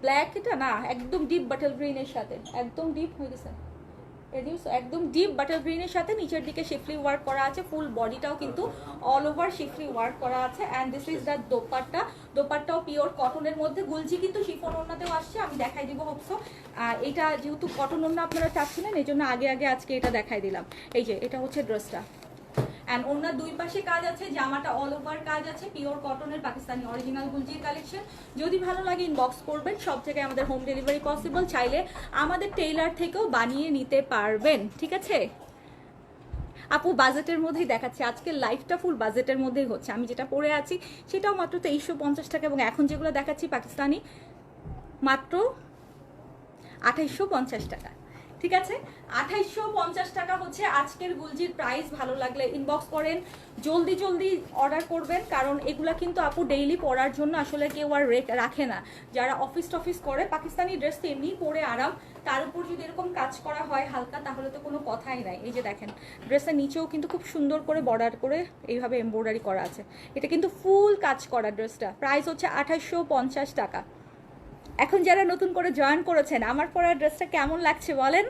ব্ল্যাক এটা না, একদম ডিপ বাটল গ্রিনের সাথে, একদম ডিপ হয়ে গেছে, একদম ডিপ বাটার গ্রিনের সাথে নিচের দিকে শিফলি ওয়ার্ক করা আছে। ফুল বডিটাও কিন্তু অল ওভার শিফলি ওয়ার্ক করা আছে। And this is the dupatta. দোপাট্টাও পিওর কটনের মধ্যে। গুলজি কিন্তু শিফন ওড়নাতেও আসছে, আমি দেখাই দিব হোপসো। এটা যেহেতু কটন ওড়না আপনারা চাচ্ছিলেন, এই জন্য আগে আজকে এটা দেখাই দিলাম। এই যে এটা হচ্ছে ড্রেসটা। অ্যান্ড ওনার দুই পাশে কাজ আছে, জামাটা অল ওভার কাজ আছে, পিওর কটনের পাকিস্তানি অরিজিনাল গুলজির কালেকশন। যদি ভালো লাগে ইনবক্স করবেন। সব জায়গায় আমাদের হোম ডেলিভারি পসিবল, চাইলে আমাদের টেইলার থেকেও বানিয়ে নিতে পারবেন, ঠিক আছে আপু। বাজেটের মধ্যেই দেখাচ্ছি, আজকের লাইফটা ফুল বাজেটের মধ্যেই হচ্ছে। আমি যেটা পরে আছি সেটাও মাত্র 2350 টাকা, এবং এখন যেগুলো দেখাচ্ছি পাকিস্তানি মাত্র 2850 টাকা, ঠিক আছে। 2850 টাকা হচ্ছে আজকের গুলজির প্রাইস। ভালো লাগলে ইনবক্স করেন, জলদি অর্ডার করবেন, কারণ এগুলা কিন্তু আপু ডেইলি পরার জন্য আসলে কেউ আর রাখে না। যারা অফিস করে, পাকিস্তানি ড্রেস তো এমনি পরে আরাম, তার উপর যদি এরকম কাজ করা হয় হালকা, তাহলে তো কোনো কথাই নাই। এই যে দেখেন ড্রেসের নিচেও কিন্তু খুব সুন্দর করে বর্ডার করে এইভাবে এমব্রয়ডারি করা আছে। এটা কিন্তু ফুল কাজ করা ড্রেসটা। প্রাইস হচ্ছে 2850 টাকা। এখন যারা নতুন করে জয়েন করেছেন, আমার পরা ড্রেসটা কেমন লাগছে বলেন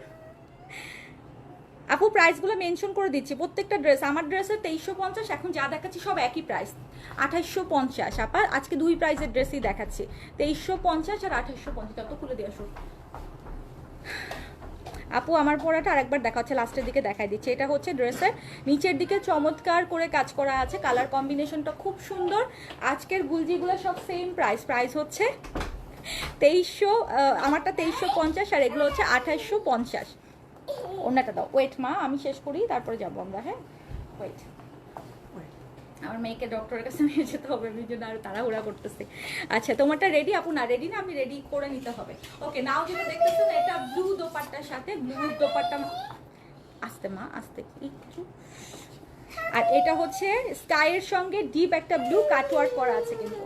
আপু। প্রাইসগুলো মেনশন করে দিচ্ছি প্রত্যেকটা ড্রেস। আমার ড্রেসের 2350, এখন যা দেখাচ্ছি সব একই প্রাইস 2850 আপা। আজকে দুই প্রাইসের ড্রেসই দেখাচ্ছি, 2350 আর 2850। তত খুলে দিয়ে আসো আপু। আমার পরাটা আরেকবার দেখা হচ্ছে, লাস্টের দিকে দেখাই দিচ্ছে। এটা হচ্ছে ড্রেসের নিচের দিকে চমৎকার করে কাজ করা আছে, কালার কম্বিনেশনটা খুব সুন্দর। আজকের গুলজিগুলো সব সেম প্রাইস হচ্ছে 2300, আমারটা 2350 আর এগুলো হচ্ছে 2850। ওনাটা দাও, ওয়েট মা, আমি শেষ করি তারপরে যাবো আমরা। হ্যাঁ ওয়েট, আমার মেয়েকে ডক্টরের কাছে নিয়ে যেতে হবে, আমি জন্য আর তাড়াহুড়া করতেছি। আচ্ছা তোমারটা রেডি আপু? না রেডি না, আমি রেডি করে নিতে হবে। ওকে, নাও যেটা দেখতেছেন এটা ব্লু দোপাট্টার সাথে, ব্লু দোপাট্টা, আস্তে মা আস্তে একটু। আর এটা হচ্ছে স্কাইয়ের সঙ্গে ডিপ একটা ব্লু কাটওয়ার্ক করা আছে। কিন্তু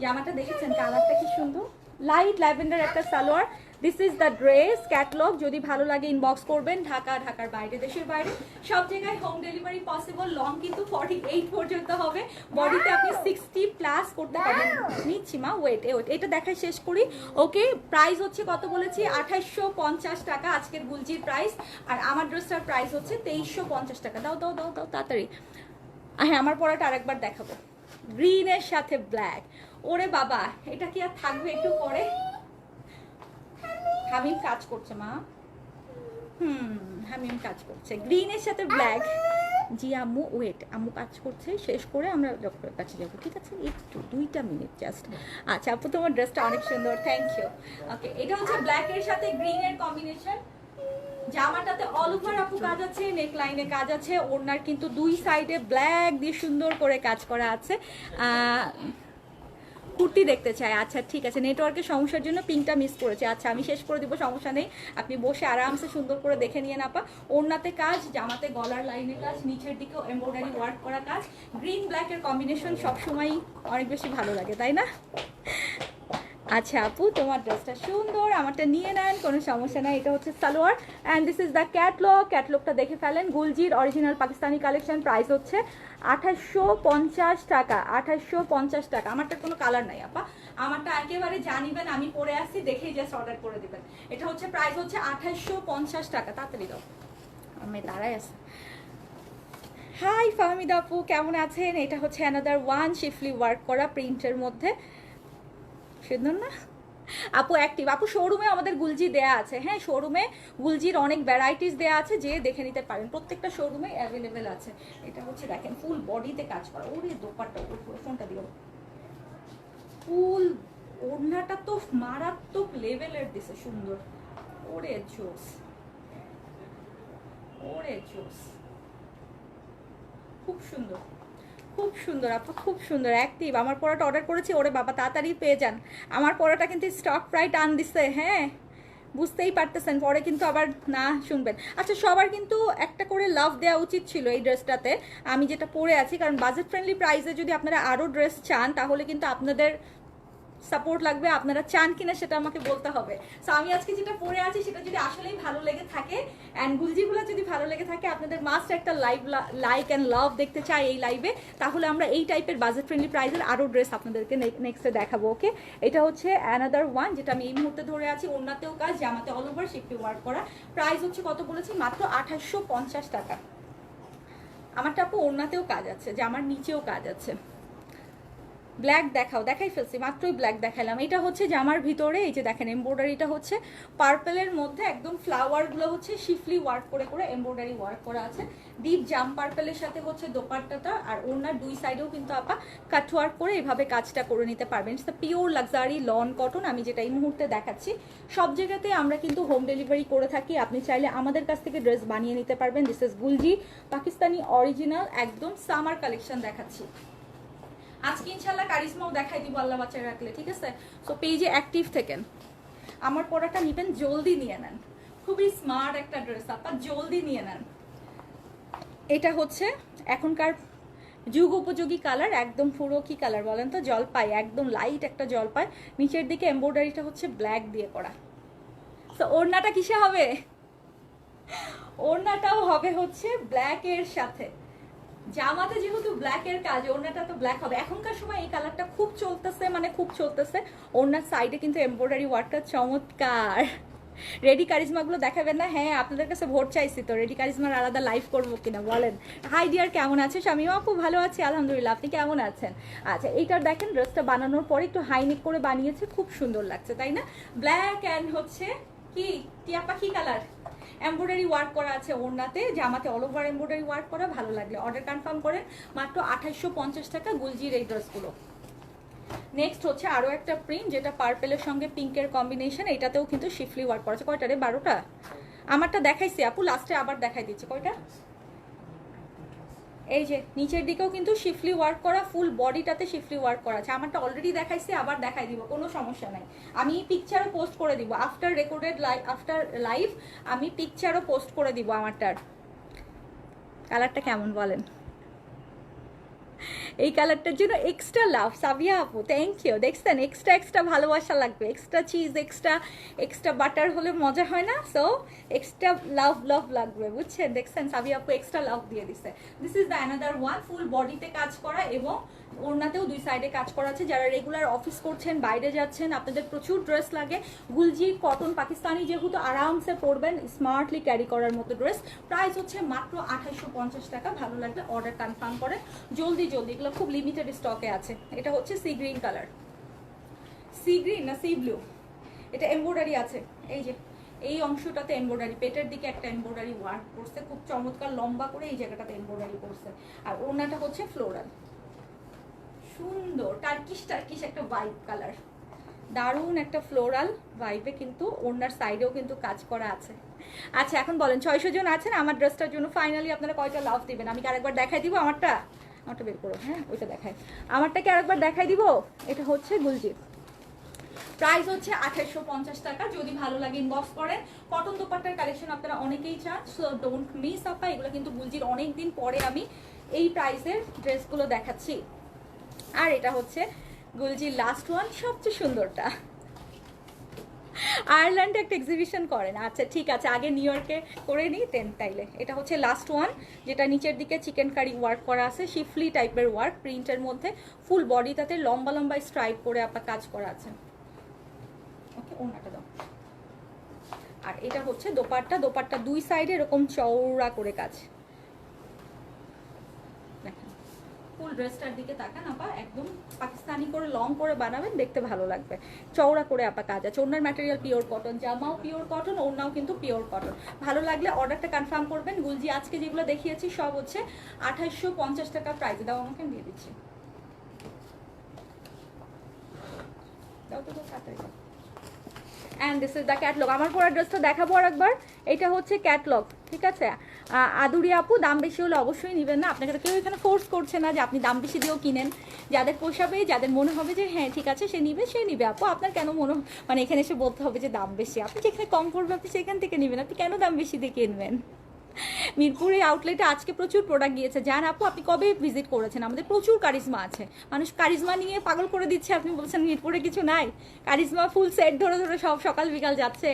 জামাটা দেখেছেন কালারটা কি সুন্দর, লাইট ল্যাভেন্ডার একটা salwar. This is the dress catalogue. যদি ভালো লাগে ইনবক্স করবেন। ঢাকা, ঢাকার বাইরে, দেশের বাইরে সব জায়গায় হোম ডেলিভারি পসিবল। লং কিন্তু 48 পর্যন্ত হবে, বডিতে আপনি 60 প্লাস করতে পারবেন। নিচ্ছি মা, ওয়েট এটা দেখায় শেষ করি। ওকে, প্রাইস হচ্ছে কত বলেছি? 2850 টাকা আজকের গুলজির প্রাইস। আর আমার ড্রেসটার প্রাইস হচ্ছে 2350 টাকা। দাও দাও দাও দাও তাড়াতাড়ি। হ্যাঁ, আমার পরাটা আরেকবার দেখাবো, গ্রিনের সাথে ব্ল্যাক। ওরে বাবা, এটা কি আর থাকবে একটু পরে? হামিম কাজ করছে মা, হামিম কাজ করছে গ্রিনের সাথে ব্ল্যাক। জি আম্মু, ওয়েট, আম্মু কাজ করছে, শেষ করে আমরা ডক্টরের কাছে যাবো, ঠিক আছে? একটু 2টা মিনিট জাস্ট। আচ্ছা আপু, তোমার ড্রেসটা অনেক সুন্দর, থ্যাংক ইউ। ওকে, এটা হচ্ছে ব্ল্যাকের সাথে গ্রিনের কম্বিনেশন। জামাটাতে অল ওভার আপু কাজ আছে, নেক লাইনে কাজ আছে, ওড়নার কিন্তু দুই সাইডে ব্ল্যাক দিয়ে সুন্দর করে কাজ করা আছে। কুর্তি দেখতে চাই, আচ্ছা ঠিক আছে, নেটওয়ার্কের সমস্যার জন্য পিঙ্কটা মিস করেছে। আচ্ছা আমি শেষ করে দিব, সমস্যা নেই, আপনি বসে আরামসে সুন্দর করে দেখে নিয়ে না পা। ওড়নাতে কাজ, জামাতে গলার লাইনে কাজ, নিচের দিকেও এমব্রয়ডারি ওয়ার্ক করা কাজ। গ্রিন ব্ল্যাকের কম্বিনেশন সবসময়ই অনেক বেশি ভালো লাগে, তাই না? আচ্ছা আপু, তোমার ড্রেসটা সুন্দর, আমারটা নিয়ে নেন, কোনো সমস্যা নাই। এটা হচ্ছে salwar and this is the catalogue. ক্যাটলগটা দেখে ফেলেন। গুলজির অরিজিনাল পাকিস্তানি কালেকশন, প্রাইস হচ্ছে 2850 টাকা। 2850 টাকা। আমারটা কোনো কালার নাই আপা, আমারটা একেবারে জানিবেন, আমি পরে আসছি, দেখেই জাস্ট অর্ডার করে দিবেন। এটা হচ্ছে প্রাইস হচ্ছে 2850 টাকা। তাড়াতাড়ি দাও, আমি দাঁড়াই আছে। হাই ফাহমিদা আপু, কেমন আছেন? এটা হচ্ছে অ্যানাদার ওয়ান শিফলি ওয়ার্ক করা প্রিন্টের মধ্যে, সুন্দর না আপু? অ্যাক্টিভ আপু, শোরুমে আমাদের গুলজি দেয়া আছে। হ্যাঁ, শোরুমে গুলজির অনেক ভ্যারাইটিস দেয়া আছে, যে দেখে নিতে পারেন, প্রত্যেকটা শোরুমে অ্যাভেলেবেল আছে। এটা হচ্ছে দেখেন ফুল বডিতে কাজ করা। ওরে দোপাট্টা, ওর ফোনটা দিও, ফুল ওড়নাটা তো মারাত্মক লেভেলের দিছে, সুন্দর। ওরে জোস, ওরে জোস, খুব সুন্দর, খুব সুন্দর আপু, খুব সুন্দর অ্যাক্টিভ। আমার পড়াটা অর্ডার করেছি, ওরে বাবা তাড়াতাড়ি পেয়ে যান। আমার পড়াটা কিন্তু স্টক প্রায় টান দিচ্ছে, হ্যাঁ বুঝতেই পারতেছেন, পরে কিন্তু আবার না শুনবেন। আচ্ছা, সবার কিন্তু একটা করে লাভ দেওয়া উচিত ছিল এই ড্রেসটাতে, আমি যেটা পরে আছি, কারণ বাজেট ফ্রেন্ডলি প্রাইসে যদি আপনারা আরও ড্রেস চান, তাহলে কিন্তু আপনাদের সাপোর্ট লাগবে। আপনারা চান কিনা সেটা আমাকে বলতে হবে। সো আমি আজকে যেটা পরে আছি সেটা যদি আসলেই ভালো লেগে থাকে, অ্যান্ড গুলজিগুলো যদি ভালো লেগে থাকে, আপনাদের মাস্ট একটা লাইক অ্যান্ড লাভ দেখতে চাই এই লাইভে, তাহলে আমরা এই টাইপের বাজেট ফ্রেন্ডলি প্রাইসের আরও ড্রেস আপনাদেরকে নেক্সটে দেখাবো। ওকে, এটা হচ্ছে অ্যানাদার ওয়ান, যেটা আমি এই মুহূর্তে ধরে আছি। ওড়নাতেও কাজ, জামাতে অল ওভার শিফটে ওয়ার্ক করা। প্রাইস হচ্ছে কত বলেছি? মাত্র 2850 টাকা। আমারটা আপু ওড়নাতেও কাজ আছে, জামার নিচেও কাজ আছে। ব্ল্যাক দেখাও, দেখাই ফেলছি, মাত্রই ব্ল্যাক দেখালাম। এটা হচ্ছে জামার ভিতরে, এই যে দেখেন এমব্রয়ডারিটা হচ্ছে পার্পেলের মধ্যে, একদম ফ্লাওয়ারগুলো হচ্ছে শিফলি ওয়ার্ক করে করে এমব্রয়ডারি ওয়ার্ক করা আছে। ডিপ জাম পার্পেলের সাথে হচ্ছে দোপাট্টাটা, আর ওনার দুই সাইডেও কিন্তু আপা কাট ওয়ার্ক করে এভাবে কাজটা করে নিতে পারবেন। It's pure luxury loan cotton, আমি যেটা এই মুহূর্তে দেখাচ্ছি। সব জায়গাতে আমরা কিন্তু হোম ডেলিভারি করে থাকি, আপনি চাইলে আমাদের কাছ থেকে ড্রেস বানিয়ে নিতে পারবেন। দিস ইজ গুলজি পাকিস্তানি অরিজিনাল একদম সামার কালেকশন দেখাচ্ছি আজকে, ইনশাল্লাহ কারিজমাও দেখাই দিব আল্লাহ বাচ্চা রাখলে, ঠিক আছে? সো পেজে অ্যাক্টিভ থাকেন। আমার পড়াটা নিবেন, জলদি নিয়ে নেন, খুবই স্মার্ট একটা ড্রেস আপা, জলদি নিয়ে নেন। এটা হচ্ছে এখনকার যুগ উপযোগী কালার, একদম পুরো কি কালার বলেন তো? জলপাই, একদম লাইট একটা জলপাই। নিচের দিকে এমব্রয়ডারিটা হচ্ছে ব্ল্যাক দিয়ে করা। তো ওড়নাটা কিসে হবে? ওড়নাটাও হবে হচ্ছে ব্ল্যাকের সাথে, জামাতে যেহেতু ব্ল্যাকের কাজ, ওড়নাটা তো ব্ল্যাক হবে। এখনকার সময় এই কালারটা খুব চলতেছে, মানে খুব চলতেছে। ওড়নার সাইডে কিন্তু এমব্রয়ডারি ওয়ার্কটা চমৎকার। রেডি কারিজমাগুলো দেখাবেন না? হ্যাঁ, আপনাদের কাছে ভোট চাইছি তো, রেডি কারিজমার আলাদা লাইভ করবো কিনা বলেন। হাই ডিয়ার, কেমন আছে? শামিমা আপু ভালো আছি আলহামদুলিল্লাহ, আপনি কেমন আছেন? আচ্ছা, এইটার দেখেন ড্রেসটা বানানোর পরে একটু হাইনেক করে বানিয়েছে, খুব সুন্দর লাগছে তাই না? ব্ল্যাক অ্যান্ড হচ্ছে কি টিয়া পাখি কালার এমব্রয়ডারি ওয়ার্ক করা আছে ওড়নাতে, জামাতে অল ওভার এমব্রয়ডারি ওয়ার্ক করা। ভালো লাগলে অর্ডার কনফার্ম করেন, মাত্র 2850 টাকা গুলজির এই ড্রেসগুলো। নেক্সট হচ্ছে আরও একটা প্রিন্ট, যেটা পার্পেলের সঙ্গে পিঙ্কের কম্বিনেশন, এটাতেও কিন্তু শিফলি ওয়ার্ক করা আছে। কয়টা রে? 12টা। আমারটা দেখাইছি আপু, লাস্টে আবার দেখাই দিচ্ছে। কয়টা? এই যে নিচের দিকেও কিন্তু শিফলি ওয়ার্ক করা, ফুল বডিটাতে শিফলি ওয়ার্ক করা আছে। আমারটা অলরেডি দেখাইছি, আবার দেখাই দিব, কোনো সমস্যা নাই। আমি পিকচারও পোস্ট করে দিব আফটার রেকর্ডেড আফটার লাইভ, আমি পিকচারও পোস্ট করে দিব আমারটার। কালারটা কেমন বলেন? এই কালারটার জন্য এক্সট্রা লাভ সাবিয়া আপু, থ্যাংক ইউ। দেখছেন এক্সট্রা এক্সট্রা ভালোবাসা লাগবে, এক্সট্রা চিজ এক্সট্রা বাটার হলে মজা হয় না, সো এক্সট্রা লাভ লাভ লাগবে, বুঝছেন? দেখছেন সাবিয়া আপু এক্সট্রা লাভ দিয়ে দিছে। This is the another one, full বডিতে কাজ করা এবং ওড়নাতেও দুই সাইডে কাজ করা আছে। যারা রেগুলার অফিস করছেন, বাইরে যাচ্ছেন, আপনাদের প্রচুর ড্রেস লাগে, গুলজি কটন পাকিস্তানি যেহেতু আরামসে পরবেন, স্মার্টলি ক্যারি করার মতো ড্রেস। প্রাইস হচ্ছে মাত্র 2850 টাকা। ভালো লাগলে অর্ডার কনফার্ম করেন জলদি জলদি, এগুলো খুব লিমিটেড স্টকে আছে। এটা হচ্ছে sea green colour, sea green না সি ব্লু, এটা এমব্রয়ডারি আছে। এই যে এই অংশটাতে এমব্রয়ডারি, পেটের দিকে একটা এমব্রয়ডারি ওয়ার্ক করছে খুব চমৎকার, লম্বা করে এই জায়গাটাতে এমব্রয়ডারি করছে। আর ওড়নাটা হচ্ছে ফ্লোরাল, সুন্দর টার্কিশ একটা ভাইব কালার, দারুণ একটা ফ্লোরাল ভাইবে, কিন্তু ওড়নার সাইডেও কিন্তু কাজ করা আছে। আচ্ছা এখন বলেন 600 জন আছেন আমার ড্রেসটার জন্য, ফাইনালি আপনারা কয়টা লাভ দিবেন? আমি কি আরেকবার দেখাই দিব আমারটা বের করো, হ্যাঁ ওইটা দেখাই, আমারটাকে আরেকবার দেখাই দিব। এটা হচ্ছে গুলজি, প্রাইস হচ্ছে 2850 টাকা। যদি ভালো লাগে ইনবক্স করেন। কটন দোপাট্টার কালেকশন আপনারা অনেকেই চান, সো ডোন্ট মিস আপা, এগুলো কিন্তু গুলজির অনেকদিন পরে আমি এই প্রাইসের ড্রেসগুলো দেখাচ্ছি। আর এটা হচ্ছে গুলজির লাস্ট ওয়ান, সবচেয়ে সুন্দরটা। আয়ারল্যান্ডে একটা এক্সিবিশন করেন, আচ্ছা ঠিক আছে, আগে নিউ ইয়র্কে করে নিই তেন তাইলে। এটা হচ্ছে লাস্ট ওয়ান, যেটা নিচের দিকে চিকেন কারি ওয়ার্ক করা আছে, শিফলি টাইপের ওয়ার্ক প্রিন্টের মধ্যে, ফুল বডিটাতে লম্বা লম্বা স্ট্রাইপ করে আপনার কাজ করা আছে। ওকে, ওনাটা দাও। আর এটা হচ্ছে দোপাট্টা দুই সাইডে এরকম চওড়া করে কাজ। ফুল ড্রেসটার দিকে তাকান আপা, একদম পাকিস্তানি করে লং করে বানাবেন, দেখতে ভালো লাগবে। চওড়া করে আপা কাজ আছে। ওড়নার ম্যাটেরিয়াল পিওর কটন, জামাও পিওর কটন, ওড়নাও কিন্তু পিওর কটন। ভালো লাগলে অর্ডারটা কনফার্ম করবেন। গুলজি আজকে যেগুলো দেখিয়েছি সব হচ্ছে 2850 টাকা প্রাইস। দাও আমাকে, দিয়ে দিচ্ছি, দাও তো তাড়াতাড়ি। And this is the catalogue. আমার পরা ড্রেসটা দেখাবো আর একবার, এটা হচ্ছে ক্যাটলগ, ঠিক আছে? আদুরি আপু, দাম বেশি হলে অবশ্যই নেবেন না, আপনাকে কেউ এখানে ফোর্স করছে না যে আপনি দাম বেশি দিয়েও কিনেন। যাদের পোষাবে, যাদের মনে হবে যে হ্যাঁ ঠিক আছে সে নিবে আপু, আপনার কেন মানে এখানে এসে বলতে হবে যে দাম বেশি? আপনি যেখানে কম করবে আপনি সেখান থেকে নেবেন, আপনি কেন দাম বেশি দিয়ে কিনবেন? মিরপুরে আউটলেটে আজকে প্রচুর প্রোডাক্ট গিয়েছে, জান আপু আপনি কবে ভিজিট করেছেন? আমাদের প্রচুর কারিজমা আছে, মানুষ কারিজমা নিয়ে পাগল করে দিচ্ছে, আপনি বলছেন মিরপুরে কিছু নাই? কারিজমা ফুল সেট ধরে ধরে সব সকাল বিকাল যাচ্ছে।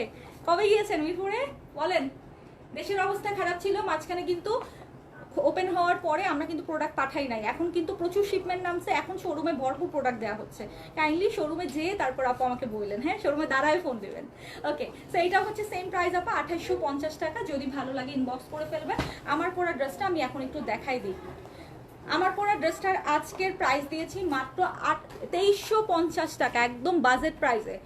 কবে গিয়েছেন মিরপুরে বলেন? দেশের অবস্থা খারাপ ছিল মাঝখানে, কিন্তু ওপেন হওয়ার পরে আমরা কিন্তু প্রোডাক্ট পাঠাই নাই, এখন কিন্তু প্রচুর শিপমেন্ট নামছে, এখন শোরুমে ভরপুর প্রোডাক্ট দেওয়া হচ্ছে। কাইন্ডলি শোরুমে যেয়ে তারপর আপু আমাকে বললেন, হ্যাঁ শোরুমে দাঁড়ায় ফোন দেবেন। ওকে, সো এইটা হচ্ছে সেম প্রাইস আপা 2850 টাকা। যদি ভালো লাগে ইনবক্স করে ফেলবেন। আমার পরা ড্রেসটা আমি এখন একটু দেখাই দিই। আমার পরা ড্রেসটার আজকের প্রাইস দিয়েছি মাত্র 2350 টাকা, একদম বাজেট প্রাইসে।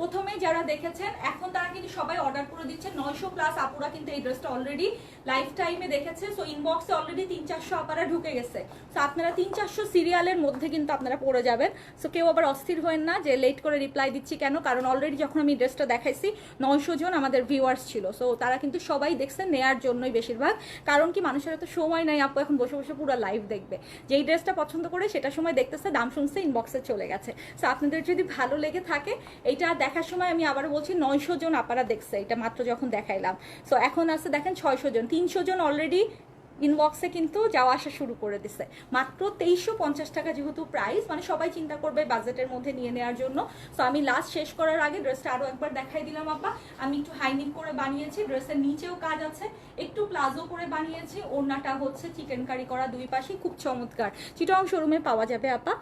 প্রথমে যারা দেখেছেন এখন তারা কিন্তু সবাই অর্ডার করে দিচ্ছে, 900 প্লাস আপুরা কিন্তু এই ড্রেসটা অলরেডি লাইফ টাইমে দেখেছে। সো ইনবক্সে অলরেডি 300-400 আপারা ঢুকে গেছে। সো আপনারা 300-400 সিরিয়ালের মধ্যে কিন্তু আপনারা পড়ে যাবেন। সো কেউ আবার অস্থির হবেন না যে লেট করে রিপ্লাই দিচ্ছি কেন, কারণ অলরেডি যখন আমি ড্রেসটা দেখাইছি 900 জন আমাদের ভিউয়ার্স ছিল। সো তারা কিন্তু সবাই দেখছেন, নেয়ার জন্যই বেশিরভাগ। কারণ কি, মানুষের এত সময় নাই আপু এখন বসে বসে পুরো লাইভ দেখবে। যেই ড্রেসটা পছন্দ করে সেটা সময় দেখতেছে, দাম শুনছে, ইনবক্সে চলে গেছে। সো আপনাদের যদি ভালো লেগে থাকে, এইটা দেখার সময় আমি আবারও বলছি 900 জন আপনারা দেখছে এটা মাত্র যখন দেখাইলাম। সো এখন আছে দেখেন 600 জন, 300 জন অলরেডি ইনবক্সে কিন্তু যাওয়া আসা শুরু করে দিছে। মাত্র 2350 টাকা যেহেতু প্রাইস, মানে সবাই চিন্তা করবে বাজেটের মধ্যে নিয়ে নেওয়ার জন্য। সো আমি লাস্ট শেষ করার আগে ড্রেসটা আরও একবার দেখাই দিলাম আপা। আমি একটু হাইনিক করে বানিয়েছি, ড্রেসের নিচেও কাজ আছে, একটু প্লাজো করে বানিয়েছি। ওড়নাটা হচ্ছে চিকেন কারি করা দুই পাশে, খুব চমৎকার। চিটং শোরুমে পাওয়া যাবে আপা,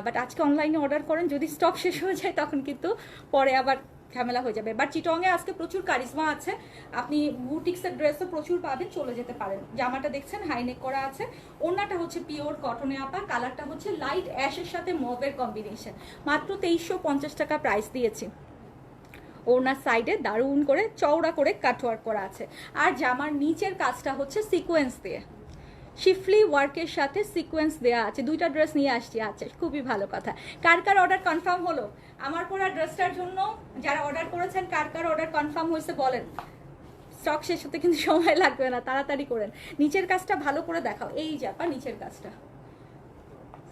বাট আজকে অনলাইনে অর্ডার করেন, যদি স্টক শেষ হয়ে যায় তখন কিন্তু পরে আবার ঝামেলা হয়ে যাবে। বাট চিটংয়ে আজকে প্রচুর কারিজমা আছে, আপনি বুটিক্সের ড্রেসও প্রচুর পাবেন, চলে যেতে পারেন। জামাটা দেখছেন হাইনেক করা আছে, ওড়নাটা হচ্ছে পিওর কটনে আপা, কালারটা হচ্ছে লাইট অ্যাশের সাথে মভের কম্বিনেশন। মাত্র 2350 টাকা প্রাইস দিয়েছি। ওড়নার সাইডে দারুণ করে চওড়া করে কাটওয়ার্ক করা আছে। আর জামার নিচের কাজটা হচ্ছে সিকোয়েন্স দিয়ে, শিফলি ওয়ার্কের সাথে সিকোয়েন্স দেওয়া আছে। দুইটা ড্রেস নিয়ে আসছি, আচ্ছা খুবই ভালো কথা। কার কার অর্ডার কনফার্ম হলো আমার পরা ড্রেসটার জন্য? যারা অর্ডার করেছেন কার কার অর্ডার কনফার্ম হয়েছে বলেন। স্টক শেষ হতে কিন্তু সময় লাগবে না, তাড়াতাড়ি করেন। নিচের কাজটা ভালো করে দেখাও, এই যে আপা নিচের কাজটা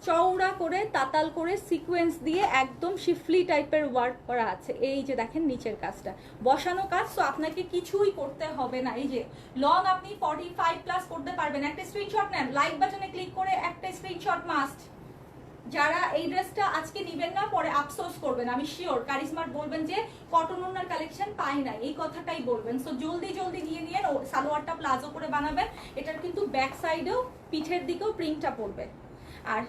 চওড়া করে তাতাল করে সিকোয়েন্স দিয়ে একদম শিফলি টাইপের ওয়ার্ক করা আছে। এই যে দেখেন নিচের কাজটা বসানো কাজ, তো আপনাকে কিছুই করতে হবে না। এই যে লং আপনি 45+ করতে পারবেন। একটা স্ক্রিনশট নেন, লাইক বাটনে ক্লিক করে একটা স্ক্রিনশট মাস্ট। যারা এই ড্রেসটা আজকে নিবেন না পরে আফসোস করবেন, আমি শিওর। কারিশমার বলবেন যে কটন ওনার কালেকশন পাই না, এই কথাটাই বলবেন। সো জলদি জলদি নিয়ে নিয়েন। সালোয়ারটা প্লাজো করে বানাবেন, এটার কিন্তু ব্যাক সাইডেও পিঠের দিকেও প্রিন্টটা পড়বে। আর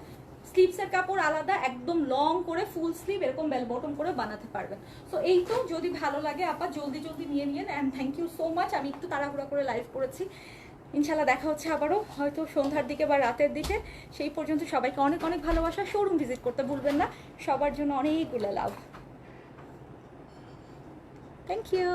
স্লিভসের কাপড় আলাদা, একদম লং করে ফুল স্লিভ এরকম বেল বটম করে বানাতে পারবেন। সো এই তো, যদি ভালো লাগে আপা জলদি জলদি নিয়ে নিন। And thank you so much. আমি একটু তাড়াহুড়া করে লাইভ করেছি, ইনশাল্লাহ দেখা হচ্ছে আবারও হয়তো সন্ধ্যার দিকে বা রাতের দিকে। সেই পর্যন্ত সবাইকে অনেক অনেক ভালোবাসা। শোরুম ভিজিট করতে ভুলবেন না। সবার জন্য অনেকগুলো লাভ। Thank you.